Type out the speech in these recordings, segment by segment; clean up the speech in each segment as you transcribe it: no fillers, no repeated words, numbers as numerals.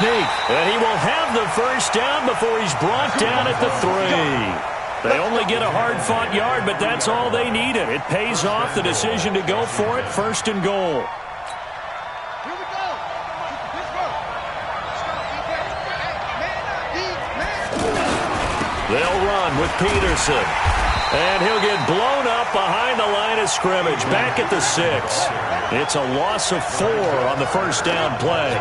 sneak. And he will have the first down before he's brought down at the 3. They only get a hard-fought yard, but that's all they needed. It pays off the decision to go for it, 1st and goal. They'll run with Peterson. And he'll get blown up behind the line of scrimmage, back at the 6. It's a loss of 4 on the first down play.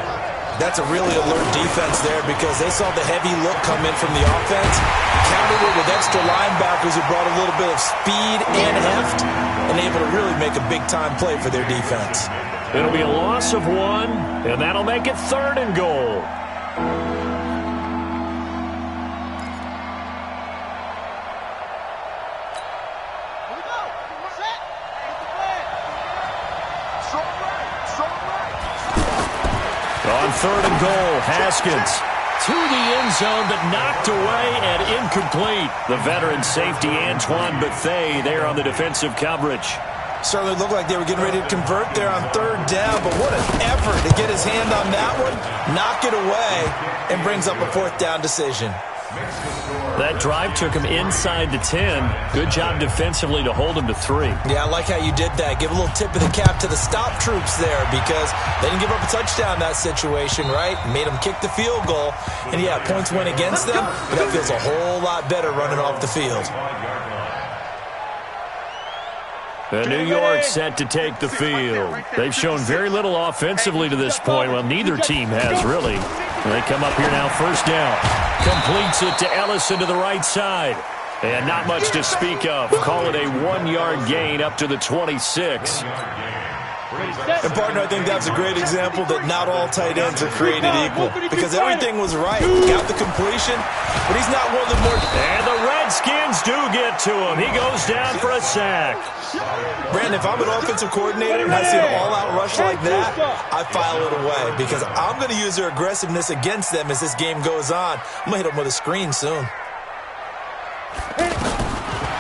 That's a really alert defense there because they saw the heavy look come in from the offense, countered it with extra linebackers who brought a little bit of speed and heft, and able to really make a big-time play for their defense. It'll be a loss of 1, and that'll make it 3rd and goal. On 3rd and goal, Haskins to the end zone, but knocked away and incomplete. The veteran safety Antoine Bethea there on the defensive coverage. Certainly looked like they were getting ready to convert there on 3rd down, but what an effort to get his hand on that one, knock it away, and brings up a 4th down decision. That drive took him inside the 10. Good job defensively to hold him to 3. Yeah, I like how you did that. Give a little tip of the cap to the stop troops there because they didn't give up a touchdown in that situation, right? Made them kick the field goal. And, yeah, points went against them, but that feels a whole lot better running off the field. New York set to take the field. They've shown very little offensively to this point. Well, neither team has, really. They come up here now, 1st down. Completes it to Ellison to the right side. And not much to speak of. Call it a 1-yard gain up to the 26. And, partner, I think that's a great example that not all tight ends are created equal because everything was right. He got the completion, but he's not one of the more... And the Redskins do get to him. He goes down for a sack. Brandon, if I'm an offensive coordinator and I see an all-out rush like that, I file it away because I'm going to use their aggressiveness against them as this game goes on. I'm going to hit them with a screen soon.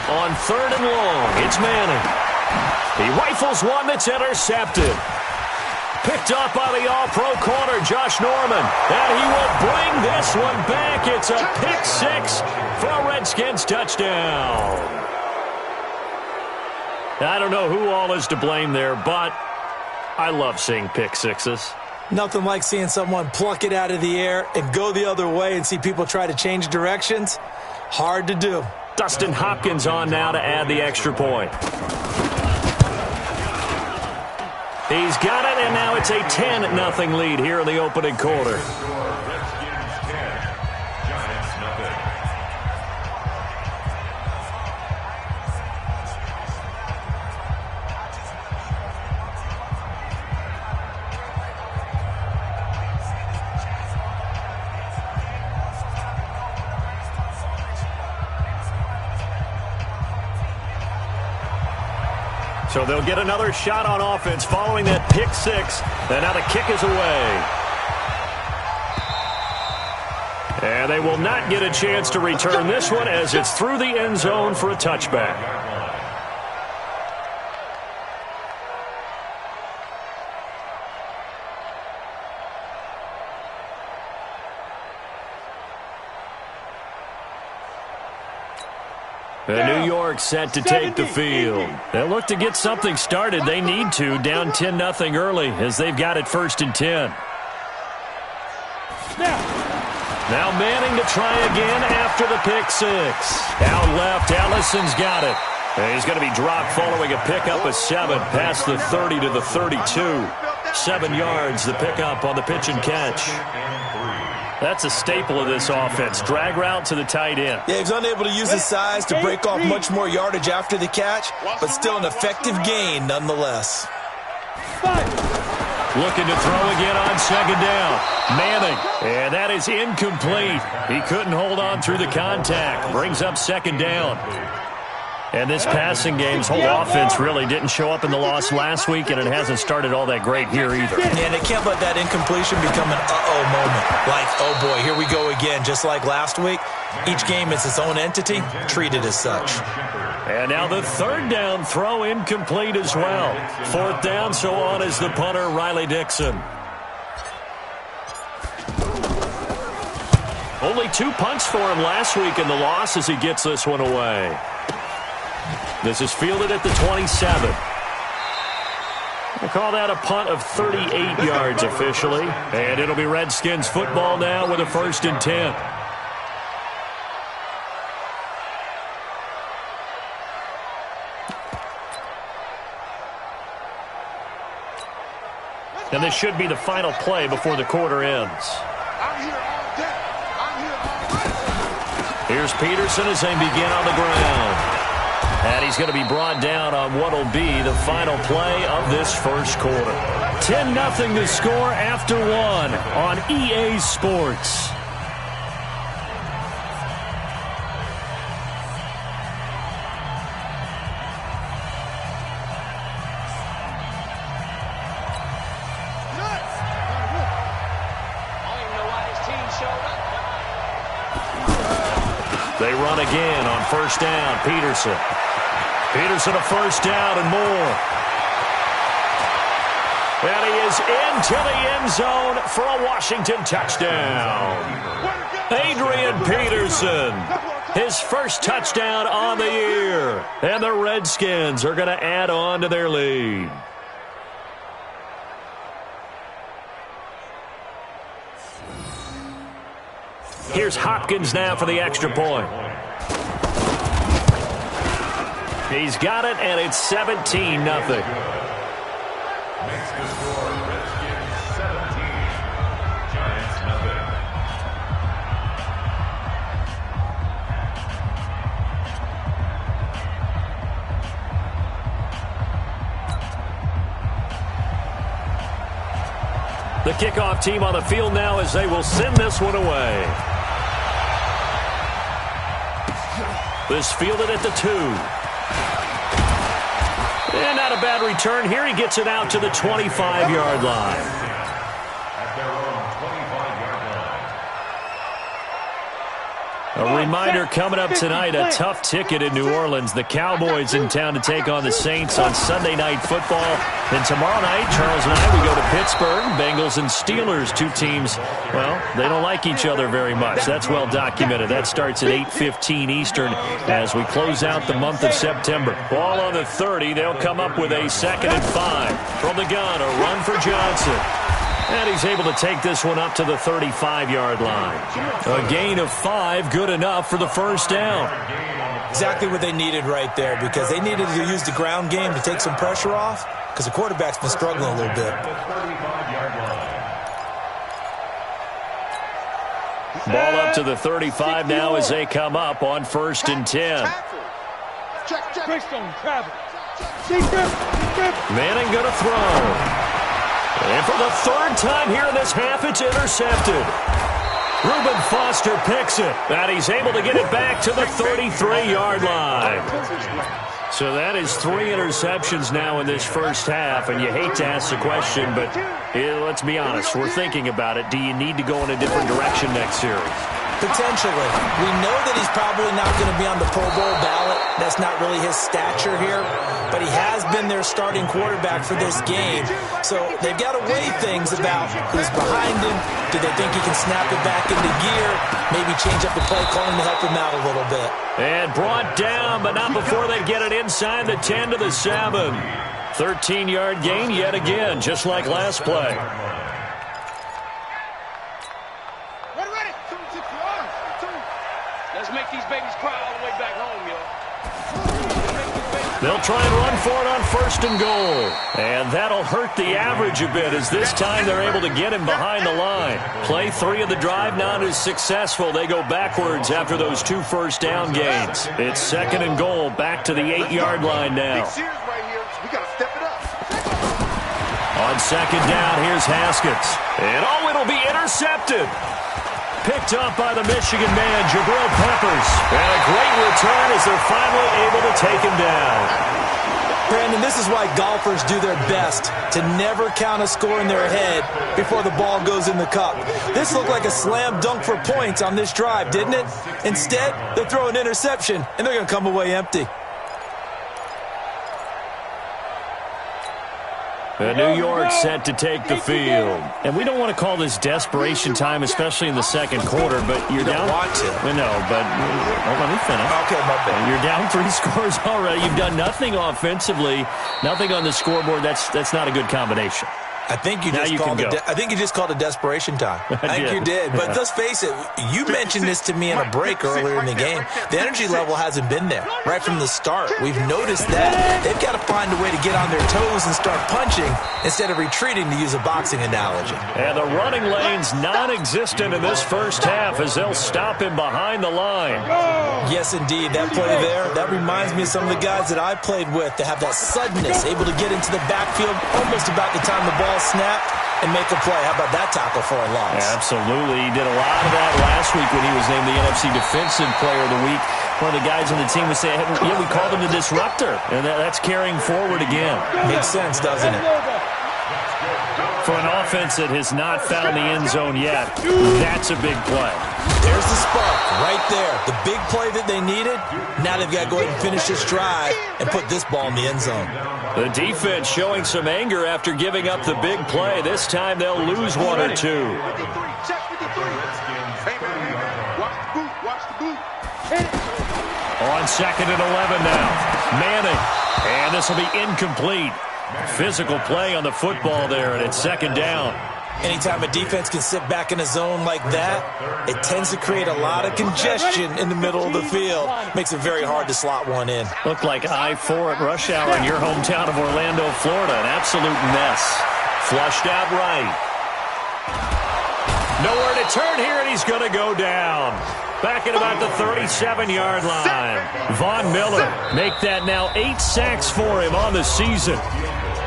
On 3rd and long, it's Manning. He rifles one that's intercepted. Picked up by the all-pro corner, Josh Norman. And he will bring this one back. It's a pick 6 for a Redskins touchdown. I don't know who all is to blame there, but I love seeing pick 6s. Nothing like seeing someone pluck it out of the air and go the other way and see people try to change directions. Hard to do. Dustin Hopkins on now to add the extra point. He's got it, and now it's a 10-0 lead here in the opening quarter. So they'll get another shot on offense following that pick 6. And now the kick is away. And they will not get a chance to return this one as it's through the end zone for a touchback. New York set to take the field. They'll look to get something started. They need to, down 10-0 early as they've got it 1st and 10. Now Manning to try again after the pick 6. Out left, Ellison's got it. And he's going to be dropped following a pickup of 7 past the 30 to the 32. 7 yards, the pickup on the pitch and catch. That's a staple of this offense. Drag route to the tight end. Yeah, he's unable to use his size to break off much more yardage after the catch, but still an effective gain nonetheless. Looking to throw again on 2nd down. Manning, and that is incomplete. He couldn't hold on through the contact. Brings up 2nd down. And this passing game's whole offense really didn't show up in the loss last week, and it hasn't started all that great here either. Yeah, and they can't let that incompletion become an uh-oh moment. Like, oh boy, here we go again. Just like last week, each game is its own entity, treated as such. And now the 3rd down throw incomplete as well. 4th down, so on is the punter, Riley Dixon. Only 2 punts for him last week in the loss as he gets this one away. This is fielded at the 27. We'll call that a punt of 38 yards officially. And it'll be Redskins football now with a 1st and 10. And this should be the final play before the quarter ends. Here's Peterson as they begin on the ground. And he's going to be brought down on what will be the final play of this first quarter. 10-0 to score after 1 on EA Sports. They run again on 1st down. Peterson. Peterson a 1st down and more. And he is into the end zone for a Washington touchdown. Adrian Peterson, his 1st touchdown on the year. And the Redskins are going to add on to their lead. Here's Hopkins now for the extra point. He's got it, and it's 17-0. Makes the score Redskins 17, Giants 0. The kickoff team on the field now as they will send this one away. This fielded at the 2. And not a bad return here. He gets it out to the 25-yard line. At their own 25-yard line. A reminder coming up tonight, a tough ticket in New Orleans. The Cowboys in town to take on the Saints on Sunday Night Football. Then tomorrow night, Charles and I, we go to Pittsburgh. Bengals and Steelers, 2 teams, well, they don't like each other very much. That's well documented. That starts at 8:15 Eastern as we close out the month of September. Ball on the 30. They'll come up with a 2nd and 5. From the gun, a run for Johnson. And he's able to take this one up to the 35-yard line. A gain of 5, good enough for the 1st down. Exactly what they needed right there, because they needed to use the ground game to take some pressure off, because the quarterback's been struggling a little bit. Ball up to the 35 now as they come up on 1st and 10. Manning going to throw. And for the 3rd time here in this half, it's intercepted. Reuben Foster picks it, and he's able to get it back to the 33-yard line. So that is 3 interceptions now in this first half, and you hate to ask the question, but let's be honest, we're thinking about it. Do you need to go in a different direction next series? Potentially. We know that he's probably not going to be on the Pro Bowl ballot. That's not really his stature here. But he has been their starting quarterback for this game. So they've got to weigh things about who's behind him. Do they think he can snap it back into gear? Maybe change up the play calling to help him out a little bit. And brought down, but not before they get it inside the 10 to the 7. 13-yard gain yet again, just like last play. Let's make these babies cry all the way back home, yo. They'll try and run for it on 1st and goal. And that'll hurt the average a bit as this time they're able to get him behind the line. Play 3 of the drive not as successful. They go backwards after those 2 first down gains. It's 2nd and goal, back to the 8-yard line now. On 2nd down, here's Haskins. And it'll be intercepted. Picked up by the Michigan man, Jabril Peppers. And a great return as they're finally able to take him down. Brandon, this is why golfers do their best to never count a score in their head before the ball goes in the cup. This looked like a slam dunk for points on this drive, didn't it? Instead, they throw an interception, and they're going to come away empty. New York set to take the field. And we don't want to call this desperation time, especially in the second quarter, but you're down. You don't want to. No, but let me finish. Okay, my bad. You're down 3 scores already. You've done nothing offensively, nothing on the scoreboard. That's not a good combination. I think you just called it desperation time. I think you did. But let's face it, you mentioned this to me in a break earlier in the game. The energy level hasn't been there right from the start. We've noticed that. They've got to find a way to get on their toes and start punching instead of retreating, to use a boxing analogy. And the running lane's non-existent in this first half as they'll stop him behind the line. Yes, indeed. That play there, that reminds me of some of the guys that I played with that have that suddenness, able to get into the backfield almost about the time the ball snapped and make a play. How about that tackle for a loss? Absolutely. He did a lot of that last week when he was named the NFC Defensive Player of the Week. One of the guys on the team was saying, yeah, we called him the disruptor. And that's carrying forward again. Makes sense, doesn't it? For an offense that has not found the end zone yet, that's a big play. There's the spark right there. The big play that they needed. Now they've got to go ahead and finish this drive and put this ball in the end zone. The defense showing some anger after giving up the big play. This time they'll lose 1 or 2. On 2nd and 11 now. Manning. And this will be incomplete. Physical play on the football there, and it's 2nd down. Anytime a defense can sit back in a zone like that, it tends to create a lot of congestion in the middle of the field. Makes it very hard to slot one in. Looked like I-4 at rush hour in your hometown of Orlando, Florida. An absolute mess. Flushed out right. Nowhere to turn here, and he's going to go down. Back at about the 37-yard line. Von Miller make that now 8 sacks for him on the season.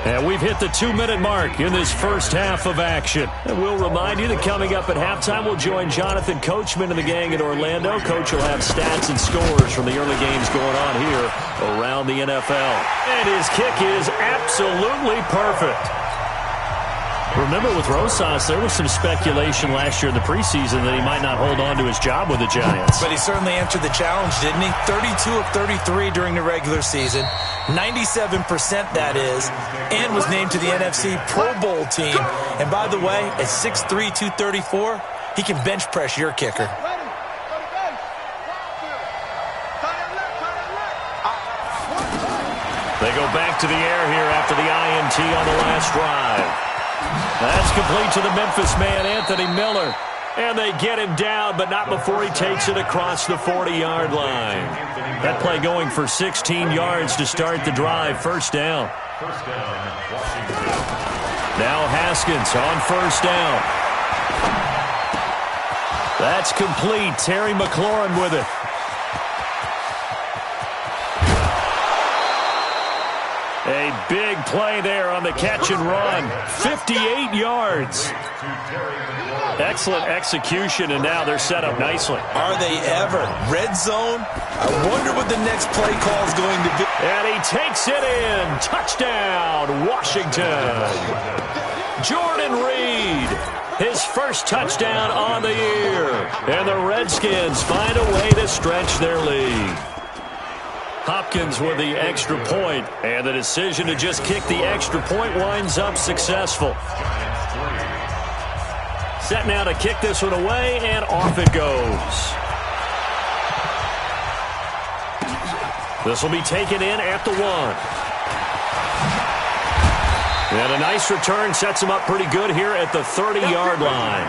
And we've hit the 2-minute mark in this first half of action. And we'll remind you that coming up at halftime, we'll join Jonathan Coachman and the gang at Orlando. Coach will have stats and scores from the early games going on here around the NFL. And his kick is absolutely perfect. Remember, with Rosas, there was some speculation last year in the preseason that he might not hold on to his job with the Giants. But he certainly answered the challenge, didn't he? 32 of 33 during the regular season, 97% that is, and was named to the NFC Pro Bowl team. And by the way, at 6'3", 234, he can bench press your kicker. They go back to the air here after the INT on the last drive. That's complete to the Memphis man, Anthony Miller. And they get him down, but not before he takes it across the 40-yard line. That play going for 16 yards to start the drive. First down. Now Haskins on first down. That's complete. Terry McLaurin with it. A big play there on the catch and run. 58 yards. Excellent execution, and now they're set up nicely. Are they ever? Red zone? I wonder what the next play call is going to be. And he takes it in. Touchdown, Washington. Jordan Reed, his first touchdown on the year. And the Redskins find a way to stretch their lead. Hopkins with the extra point, and the decision to just kick the extra point winds up successful. Set now to kick this one away, and off it goes. This will be taken in at the 1. And a nice return sets him up pretty good here at the 30-yard line.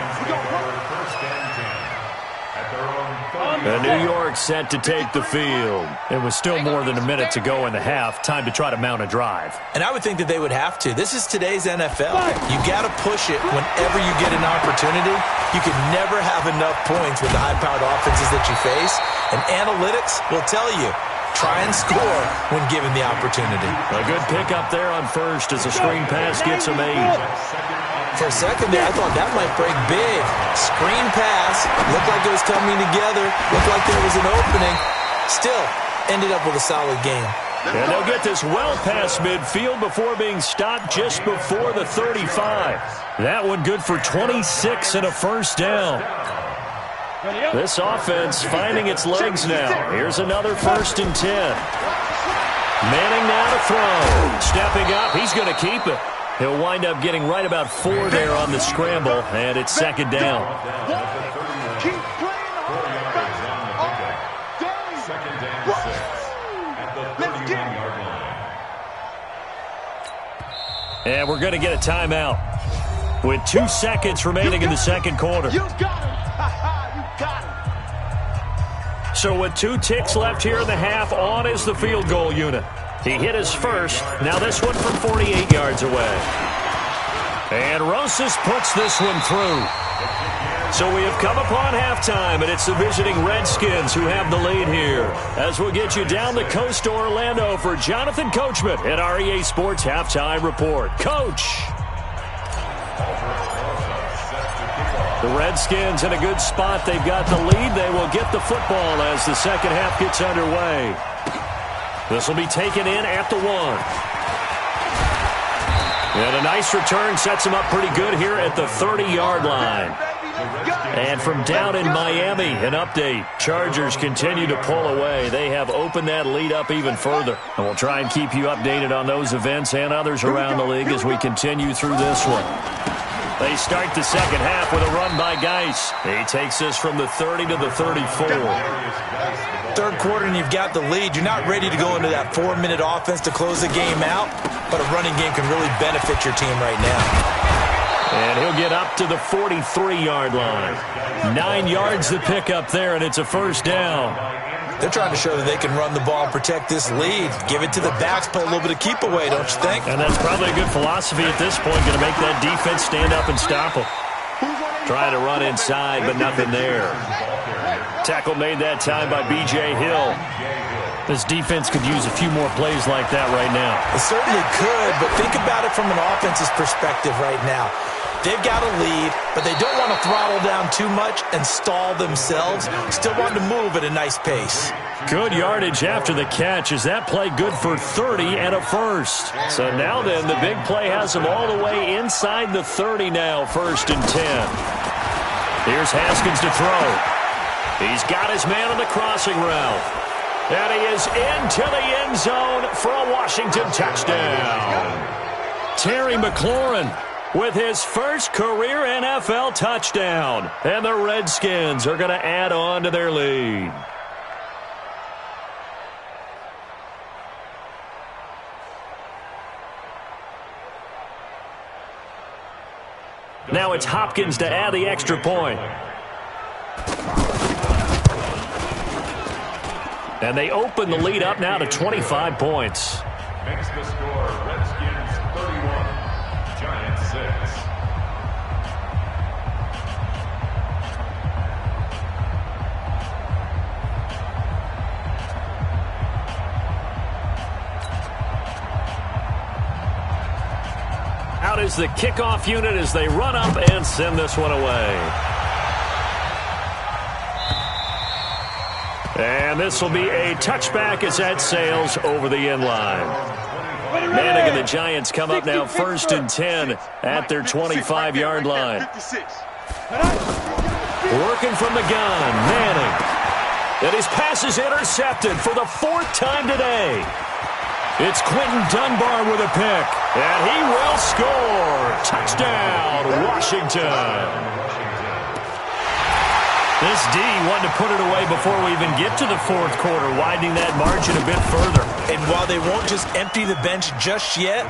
And New York set to take the field. It was still more than a minute to go in the half. Time to try to mount a drive. And I would think that they would have to. This is today's NFL. You got to push it whenever you get an opportunity. You can never have enough points with the high-powered offenses that you face. And analytics will tell you, try and score when given the opportunity. A good pickup there on first as a screen pass gets him 8. For a second there, I thought that might break big. Screen pass. Looked like it was coming together. Looked like there was an opening. Still, ended up with a solid game. And they'll get this well past midfield before being stopped just before the 35. That one good for 26 and a first down. This offense finding its legs now. Here's another 1st and 10. Manning now to throw. Stepping up, he's going to keep it. He'll wind up getting right about 4 there on the scramble, and it's second down. Keep playing the offense all day. Second down 6 at the 31-yard line. And we're going to get a timeout with 2 seconds remaining in the second quarter. You got him. You got him. So with 2 ticks left here in the half, on is the field goal unit. He hit his first. Now this one from 48 yards away. And Rosas puts this one through. So we have come upon halftime, and it's the visiting Redskins who have the lead here. As we'll get you down the coast to Orlando for Jonathan Coachman at our EA Sports Halftime Report. Coach! The Redskins in a good spot. They've got the lead. They will get the football as the second half gets underway. This will be taken in at the 1. And a nice return sets him up pretty good here at the 30-yard line. And from down in Miami, an update. Chargers continue to pull away. They have opened that lead up even further. And we'll try and keep you updated on those events and others around the league as we continue through this one. They start the second half with a run by Geis. He takes this from the 30 to the 34. Third quarter and you've got the lead. You're not ready to go into that 4-minute offense to close the game out, but a running game can really benefit your team right now. And he'll get up to the 43-yard line. 9 yards to pick up there, and it's a first down. They're trying to show that they can run the ball and protect this lead. Give it to the backs, play a little bit of keep away, don't you think? And that's probably a good philosophy at this point, going to make that defense stand up and stop them. Trying to run inside, but nothing there. Tackle made that time by B.J. Hill. This defense could use a few more plays like that right now. It certainly could, but think about it from an offense's perspective right now. They've got a lead, but they don't want to throttle down too much and stall themselves. Still want to move at a nice pace. Good yardage after the catch. Is that play good for 30 and a first? So now then, the big play has them all the way inside the 30 now, 1st and 10. Here's Haskins to throw. He's got his man on the crossing route. And he is into the end zone for a Washington touchdown. Terry McLaurin with his first career NFL touchdown. And the Redskins are going to add on to their lead. Now it's Hopkins to add the extra point. And they open the lead up now to 25 points. Makes the score Redskins 31, Giants 6. Out is the kickoff unit as they run up and send this one away. And this will be a touchback as that sails over the end line. Manning and the Giants come up now 1st and 10 at their 25-yard line. Working from the gun, Manning. And his pass is intercepted for the 4th time today. It's Quentin Dunbar with a pick, and he will score. Touchdown, Washington. This D wanted to put it away before we even get to the 4th quarter, widening that margin a bit further. And while they won't just empty the bench just yet,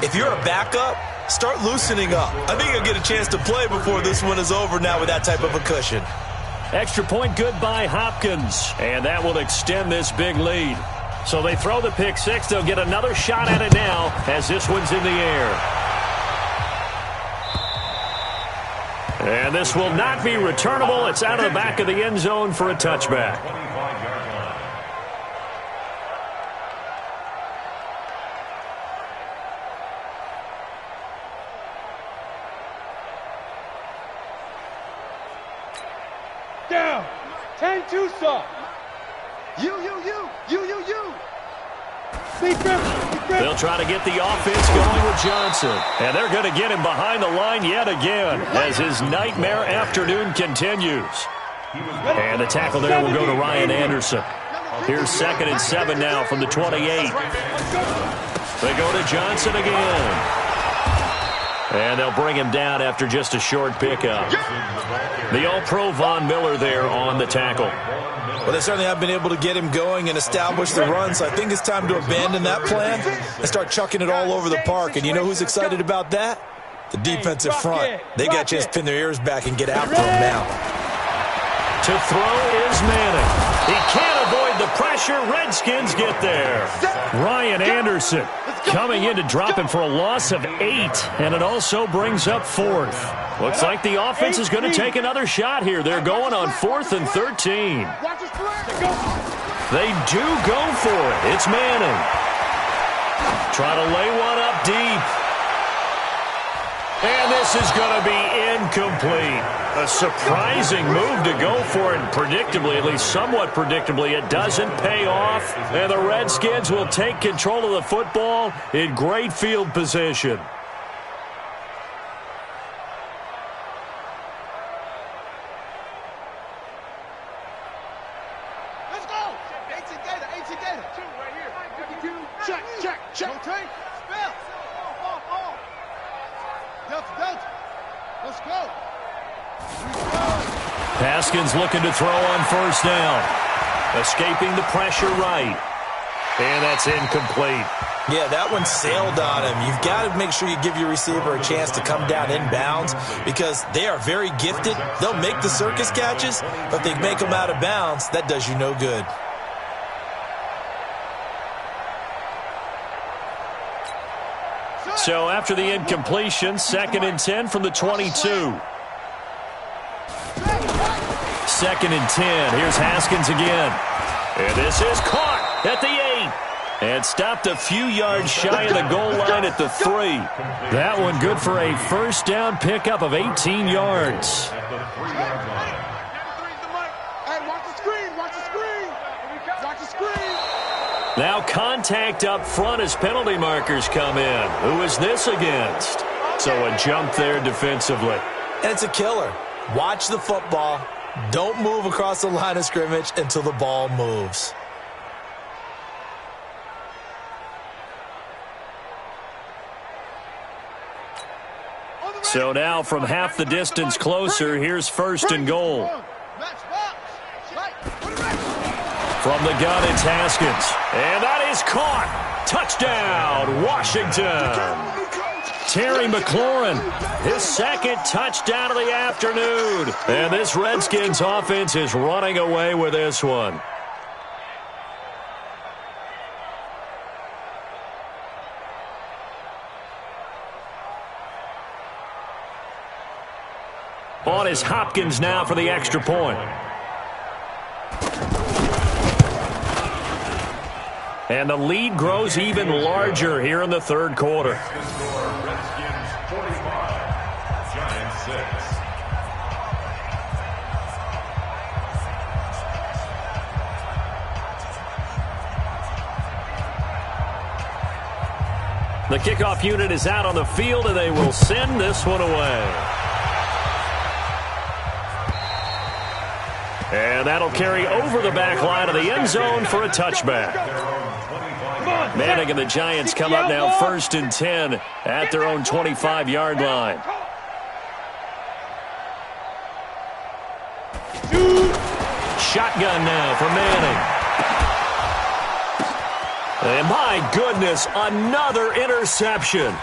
if you're a backup, start loosening up. I think you'll get a chance to play before this one is over now with that type of a cushion. Extra point good by Hopkins, and that will extend this big lead. So they throw the pick six. They'll get another shot at it now as this one's in the air. And this will not be returnable. It's out of the back of the end zone for a touchback. Down. 10-2 soft. You. They'll try to get the offense going with Johnson. And they're going to get him behind the line yet again as his nightmare afternoon continues. And the tackle there will go to Ryan Anderson. Here's 2nd and 7 now from the 28. They go to Johnson again. And they'll bring him down after just a short pickup. The All-Pro Von Miller there on the tackle. Well, they certainly have been able to get him going and establish the run, so I think it's time to abandon that plan and start chucking it all over the park. And you know who's excited about that? The defensive front. They got a chance to pin their ears back and get after him now. To throw is Manning. He can't avoid the pressure. Redskins get there. Ryan Anderson coming in to drop him for a loss of 8, and it also brings up 4th. Looks like the offense is going to take another shot here. They're going on 4th and 13. They do go for it. It's Manning. Try to lay one up deep. And this is going to be incomplete. A surprising move to go for it. Predictably, at least somewhat predictably, it doesn't pay off. And the Redskins will take control of the football in great field position. Let's go. 18 Gator, 18 Gator. 2 right here. 52. Check. Rotate. Spell. Ball. Delta. Let's go. Haskins looking to throw on first down. Escaping the pressure right. And that's incomplete. Yeah, that one sailed on him. You've got to make sure you give your receiver a chance to come down inbounds because they are very gifted. They'll make the circus catches, but if they make them out of bounds, that does you no good. So after the incompletion, 2nd and 10 from the 22. 2nd and 10. Here's Haskins again. And this is caught at the 8. And stopped a few yards shy of the goal line at the 3. That one good for a first down pickup of 18 yards. Now contact up front as penalty markers come in. Who is this against? So a jump there defensively. And it's a killer. Watch the football. Don't move across the line of scrimmage until the ball moves. So now from half the distance closer, here's 1st and goal. From the gun, it's Haskins. And that is caught. Touchdown, Washington. Terry McLaurin, his 2nd touchdown of the afternoon. And this Redskins offense is running away with this one. On is Hopkins now for the extra point. And the lead grows even larger here in the 3rd quarter. Redskins 45, Giants 6. The kickoff unit is out on the field, and they will send this one away. And that'll carry over the back line of the end zone for a touchback. Manning and the Giants come up now 1st and 10 at their own 25-yard line. Shotgun now for Manning. And my goodness, another interception.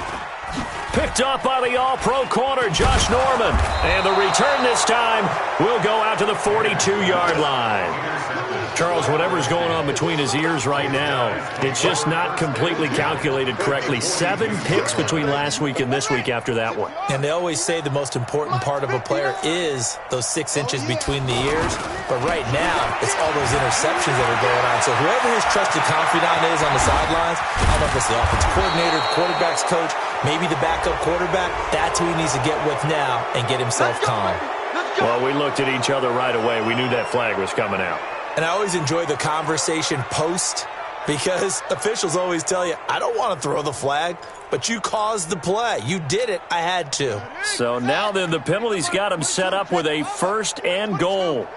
Picked up by the All-Pro corner, Josh Norman. And the return this time will go out to the 42-yard line. Charles, whatever's going on between his ears right now, it's just not completely calculated correctly. 7 picks between last week and this week after that one. And they always say the most important part of a player is those 6 inches between the ears. But right now, it's all those interceptions that are going on. So whoever his trusted confidant is on the sidelines, I don't know if it's the offensive coordinator, the quarterback's coach, maybe the backup quarterback, that's who he needs to get with now and get himself calm. Well, we looked at each other right away. We knew that flag was coming out. And I always enjoy the conversation post because officials always tell you, I don't want to throw the flag, but you caused the play. You did it. I had to. So now then the penalty's got him set up with a 1st and goal.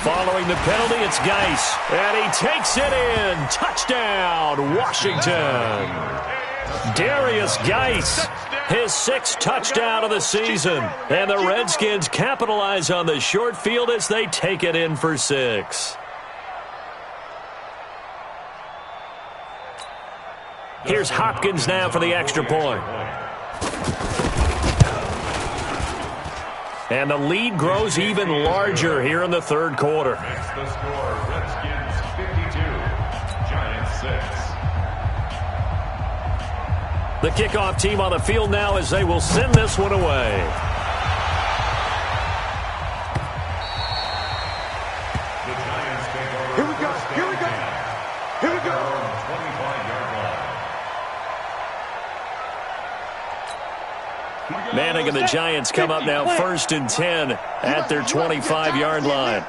Following the penalty, it's Geis. And he takes it in. Touchdown, Washington. Darius Geis, his 6th touchdown of the season. And the Redskins capitalize on the short field as they take it in for 6. Here's Hopkins now for the extra point. And the lead grows even larger here in the third quarter. Makes the score Redskins 52, Giants 6. The kickoff team on the field now as they will send this one away. The Giants take over. Here we go. Here we go. Here we go. 25-yard line. Manning and the Giants come up now 1st and 10 at their 25-yard line.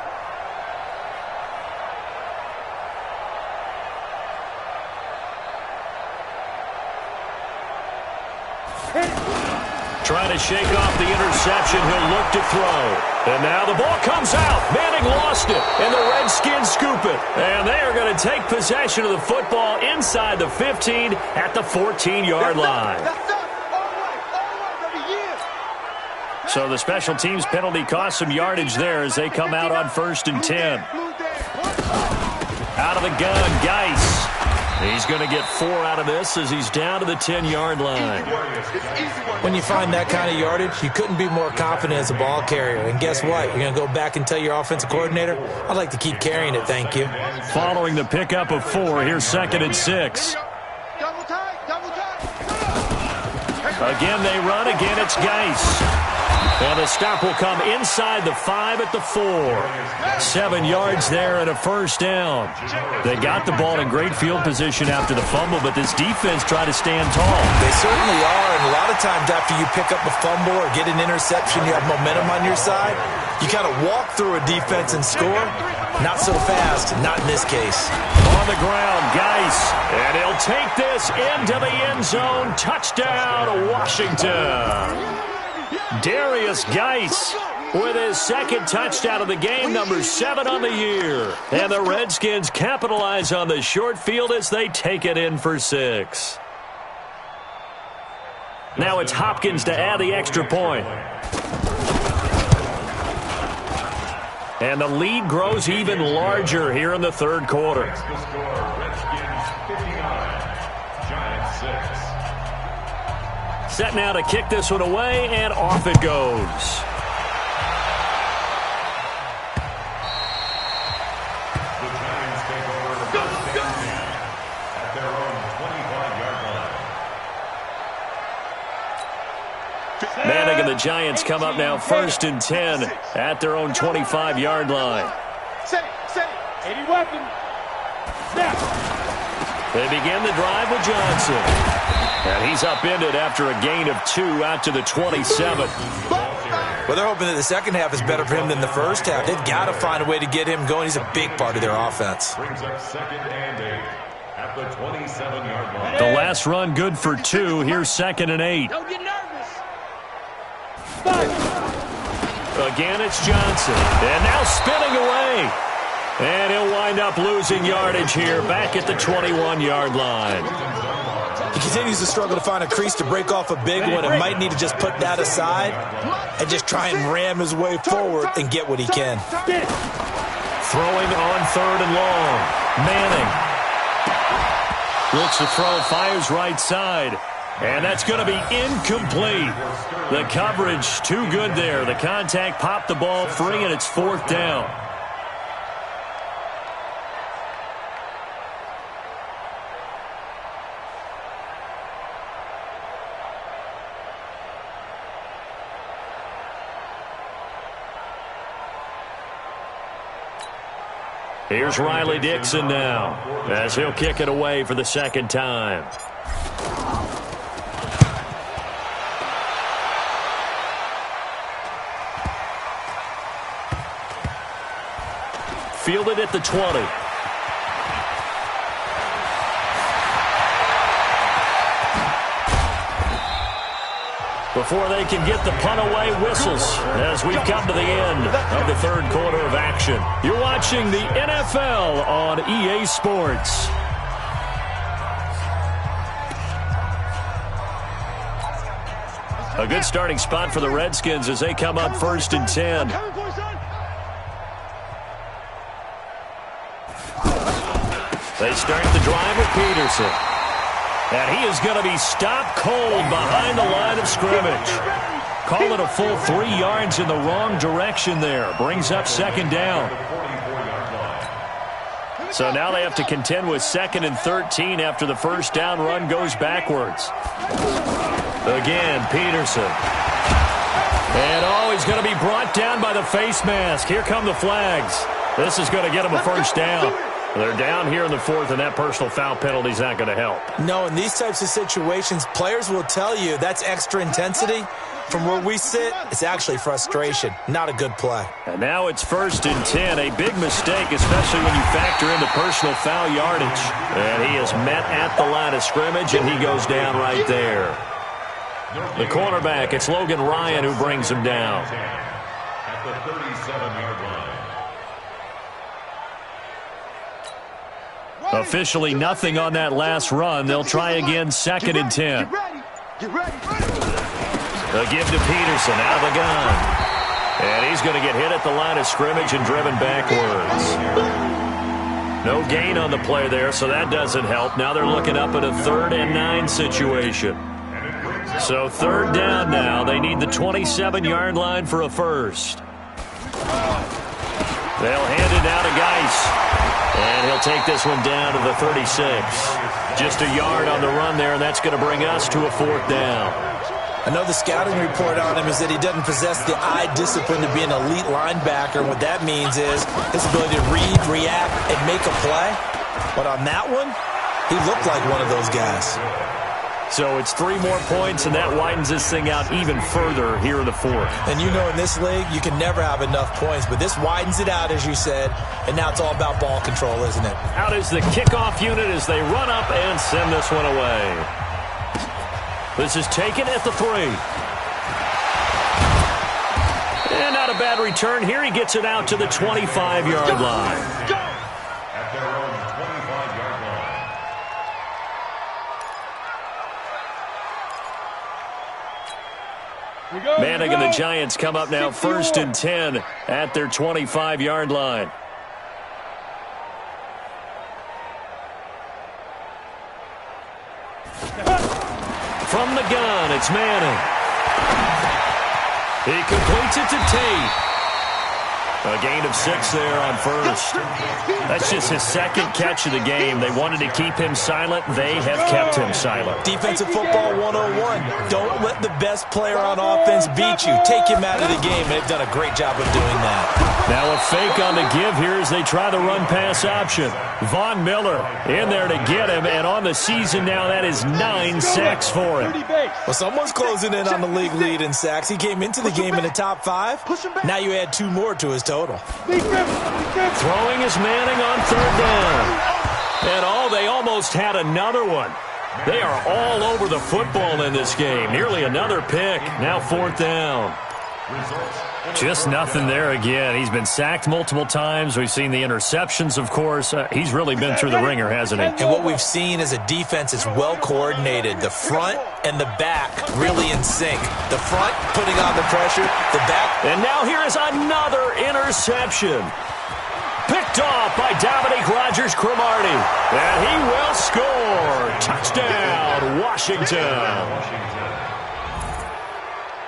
Trying to shake off the interception. He'll look to throw. And now the ball comes out. Manning lost it. And the Redskins scoop it. And they are going to take possession of the football inside the 15 at the 14-yard line. So the special teams penalty cost some yardage there as they come out on 1st and 10. Out of the gun, Geis. He's going to get 4 out of this as he's down to the 10-yard line. When you find that kind of yardage, you couldn't be more confident as a ball carrier. And guess what? You're going to go back and tell your offensive coordinator, I'd like to keep carrying it, thank you. Following the pickup of 4, here's 2nd and 6. Double tight, double tight. Again, they run. Again, it's Geis. And the stop will come inside the 5 at the 4. 7 yards there and a first down. They got the ball in great field position after the fumble, but this defense tried to stand tall. They certainly are, and a lot of times after you pick up a fumble or get an interception, you have momentum on your side. You kind of walk through a defense and score. Not so fast, not in this case. On the ground, Geis. And he'll take this into the end zone. Touchdown, Washington. Darius Geis with his 2nd touchdown of the game, number 7 on the year. And the Redskins capitalize on the short field as they take it in for 6. Now it's Hopkins to add the extra point. And the lead grows even larger here in the third quarter. Makes the score Redskins 59, Giants 6. Set now to kick this one away, and off it goes. The Giants take over first and 10 at their own 25-yard line. Manning and the Giants come up now 1st and 10 at their own 25-yard line. Say, 80 weapon. Snap. They begin the drive with Johnson. And he's upended after a gain of 2 out to the 27. Well, they're hoping that the second half is better for him than the first half. They've got to find a way to get him going. He's a big part of their offense. Brings up 2nd and 8 at the 27-yard line. The last run good for 2. Here's 2nd and 8. Don't get nervous. Again, it's Johnson. And now spinning away. And he'll wind up losing yardage here back at the 21-yard line. He continues to struggle to find a crease to break off a big one and might need to just put that aside and just try and ram his way forward and get what he can. Throwing on 3rd and long. Manning looks to throw, fires right side. And that's going to be incomplete. The coverage too good there. The contact popped the ball free, and it's 4th down. Here's Riley Dixon now as he'll kick it away for the 2nd time. Fielded at the 20. Before they can get the punt away, whistles as we've come to the end of the third quarter of action. You're watching the NFL on EA Sports. A good starting spot for the Redskins as they come up 1st and 10. They start the drive with Peterson. And he is going to be stopped cold behind the line of scrimmage. Call it a full 3 yards in the wrong direction there. Brings up 2nd down. So now they have to contend with 2nd and 13 after the 1st down run goes backwards. Again, Peterson. And he's going to be brought down by the face mask. Here come the flags. This is going to get him a 1st down. They're down here in the 4th, and that personal foul penalty is not going to help. No, in these types of situations, players will tell you that's extra intensity. From where we sit, it's actually frustration. Not a good play. And now it's 1st and 10. A big mistake, especially when you factor in the personal foul yardage. And he is met at the line of scrimmage, and he goes down right there. The cornerback, it's Logan Ryan who brings him down. At the 37-yard line. Officially nothing on that last run. They'll try again 2nd and 10. A give to Peterson out of the gun. And he's going to get hit at the line of scrimmage and driven backwards. No gain on the play there, so that doesn't help. Now they're looking up at a 3rd and 9 situation. So 3rd down now. They need the 27-yard line for a 1st. They'll hand it now to Geis. And he'll take this one down to the 36. Just a yard on the run there, and that's going to bring us to a 4th down. I know the scouting report on him is that he doesn't possess the eye discipline to be an elite linebacker. And what that means is his ability to read, react, and make a play. But on that one, he looked like one of those guys. So it's 3 more points, and that widens this thing out even further here in the 4th. And you know in this league, you can never have enough points. But this widens it out, as you said. And now it's all about ball control, isn't it? Out is the kickoff unit as they run up and send this one away. This is taken at the 3. And not a bad return here. He gets it out to the 25-yard line. At their own 25-yard line. Manning and the Giants come up now 1st and 10 at their 25-yard line. From the gun, it's Manning. He completes it to Tate. A gain of 6 there on 1st. That's just his 2nd catch of the game. They wanted to keep him silent. They have kept him silent. Defensive football 101. Don't let the best player on offense beat you. Take him out of the game. They've done a great job of doing that. Now a fake on the give here as they try the run-pass option. Von Miller in there to get him, and on the season now, that is 9 sacks for him. Well, someone's closing in on the league lead in sacks. He came into the game in the top 5. Now you add 2 more to his total. Throwing is Manning on 3rd down. And they almost had another one. They are all over the football in this game. Nearly another pick. Now 4th down. Just nothing there again. He's been sacked multiple times. We've seen the interceptions, of course. He's really been through the ringer, hasn't he? And what we've seen is a defense that's well coordinated. The front and the back really in sync. The front putting on the pressure, the back. And now here is another interception. Picked off by Dominique Rodgers-Cromartie. And he will score. Touchdown, Washington.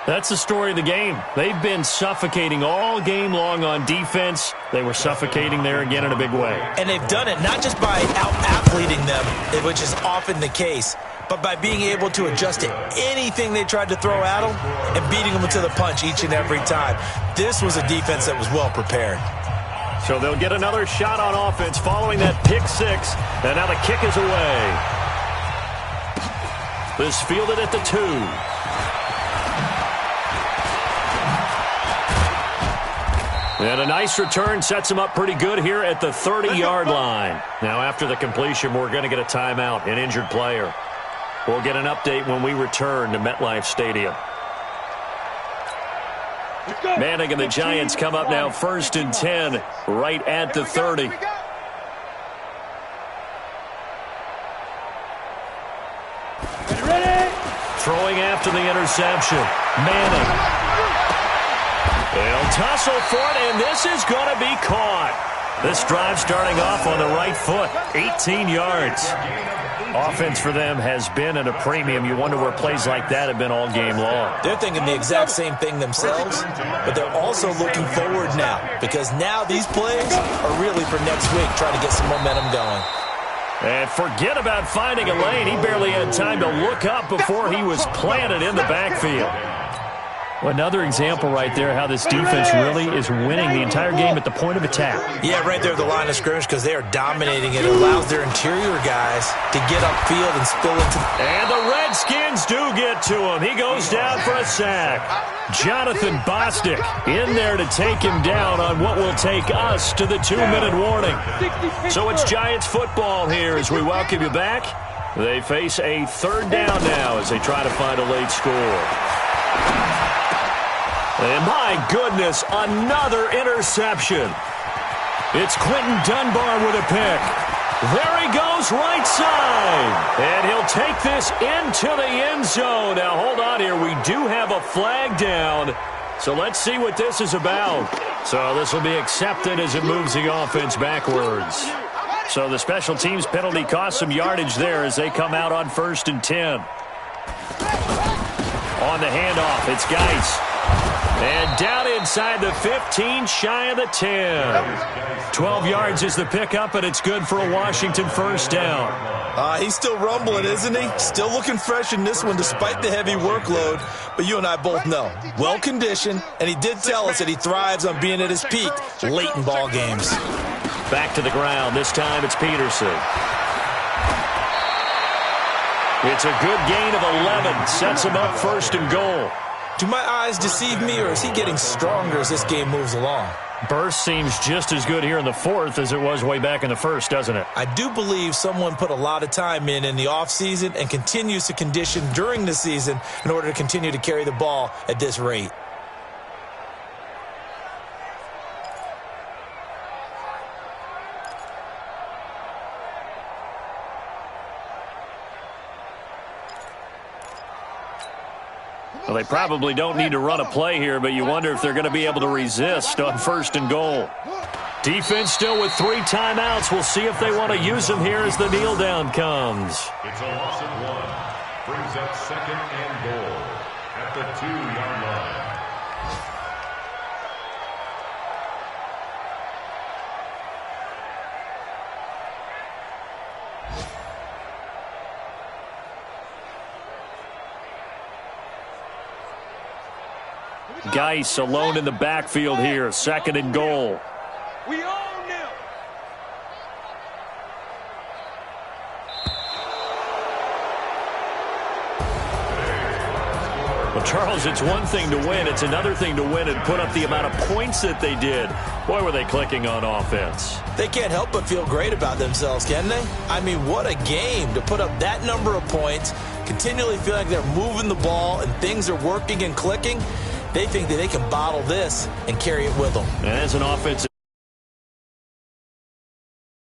That's the story of the game. They've been suffocating all game long on defense. They were suffocating there again in a big way. And they've done it not just by out-athleting them, which is often the case, but by being able to adjust to anything they tried to throw at them and beating them to the punch each and every time. This was a defense that was well prepared. So they'll get another shot on offense following that pick 6. And now the kick is away. This fielded at the 2. And a nice return sets him up pretty good here at the 30-yard line. Now after the completion, we're going to get a timeout, an injured player. We'll get an update when we return to MetLife Stadium. Manning and the Giants come up now 1st and 10 right at the 30. Throwing after the interception. Manning. They'll tussle for it, and this is going to be caught. This drive starting off on the right foot. 18 yards. Offense for them has been at a premium. You wonder where plays like that have been all game long. They're thinking the exact same thing themselves, but they're also looking forward now because now these plays are really for next week, trying to get some momentum going. And forget about finding a lane. He barely had time to look up before he was planted in the backfield. Well, another example right there how this defense really is winning the entire game at the point of attack. Yeah, right there at the line of scrimmage because they are dominating it. It allows their interior guys to get upfield and spill into. And the Redskins do get to him. He goes down for a sack. Jonathan Bostic in there to take him down on what will take us to the 2-minute warning. So it's Giants football here as we welcome you back. They face a third down now as they try to find a late score. And my goodness, another interception. It's Quentin Dunbar with a pick. There he goes, right side. And he'll take this into the end zone. Now, hold on here. We do have a flag down. So let's see what this is about. So this will be accepted as it moves the offense backwards. So the special teams penalty cost some yardage there as they come out on 1st and 10. On the handoff, it's Geis. And down inside the 15, shy of the 10. 12 yards is the pickup, and it's good for a Washington first down. He's still rumbling, isn't he? Still looking fresh in this one despite the heavy workload. But you and I both know, well-conditioned, and he did tell us that he thrives on being at his peak late in ball games. Back to the ground. This time it's Peterson. It's a good gain of 11. Sets him up 1st and goal. Do my eyes deceive me, or is he getting stronger as this game moves along? Burst seems just as good here in the 4th as it was way back in the 1st, doesn't it? I do believe someone put a lot of time in the offseason and continues to condition during the season in order to continue to carry the ball at this rate. Well, they probably don't need to run a play here, but you wonder if they're going to be able to resist on 1st and goal. Defense still with 3 timeouts. We'll see if they want to use them here as the kneel down comes. It's a loss of 1. Brings up 2nd and goal at the 2-yard line. Geis alone in the backfield here. 2nd and goal. We own them. Well, Charles, it's one thing to win. It's another thing to win and put up the amount of points that they did. Boy, were they clicking on offense. They can't help but feel great about themselves, can they? I mean, what a game to put up that number of points, continually feel like they're moving the ball and things are working and clicking. They think that they can bottle this and carry it with them. And as an offensive